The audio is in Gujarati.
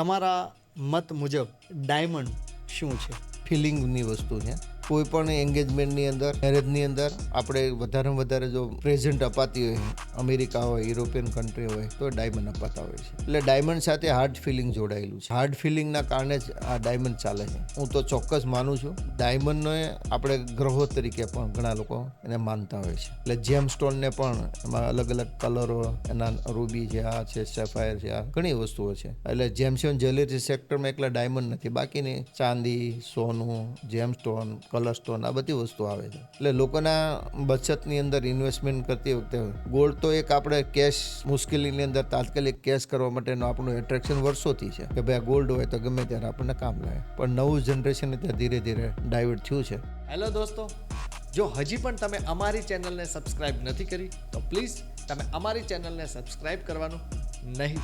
તમારા મત મુજબ ડાયમંડ શું છે? ફિલિંગની વસ્તુ છે. કોઈ પણ એન્ગેજમેન્ટની અંદર, મેરેજની અંદર આપણે વધારેમાં વધારે જો પ્રેઝન્ટ અપાતી હોય, અમેરિકા હોય, યુરોપિયન કન્ટ્રી હોય, તો ડાયમંડ અપાતા હોય છે. એટલે ડાયમંડ સાથે હાર્ડ ફિલિંગ જોડાયેલું છે. હાર્ડ ફિલિંગના કારણે જ આ ડાયમંડ ચાલે છે. હું તો ચોક્કસ માનું છું. ડાયમંડને આપણે ગ્રહો તરીકે પણ ઘણા લોકો એને માનતા હોય છે. એટલે જેમ સ્ટોનને પણ એમાં અલગ અલગ કલરો, એના રૂબી છે, આ છે, સેફાયર છે, આ ઘણી વસ્તુઓ છે. એટલે જેમસ્ટોન જ્વેલરી સેક્ટરમાં એકલા ડાયમંડ નથી, બાકીની ચાંદી, સોનું, જેમસ્ટોન, કલર સ્ટોન, આ બધી વસ્તુ આવે છે. એટલે લોકોના બચતની અંદર ઇન્વેસ્ટમેન્ટ કરતી વખતે ગોલ્ડ તો એક આપણે કેશ, મુશ્કેલીની અંદર તાત્કાલિક કેશ કરવા માટેનું આપણું એટ્રેક્શન વર્ષોથી છે કે ભાઈ આ ગોલ્ડ હોય તો ગમે ત્યારે આપણને કામ લાગે. પણ નવું જનરેશન ત્યાં ધીરે ધીરે ડાયવર્ટ થયું છે. હેલો દોસ્તો, જો હજી પણ તમે અમારી ચેનલને સબસ્ક્રાઇબ નથી કરી તો પ્લીઝ તમે અમારી ચેનલને સબસ્ક્રાઇબ કરવાનું નહીં.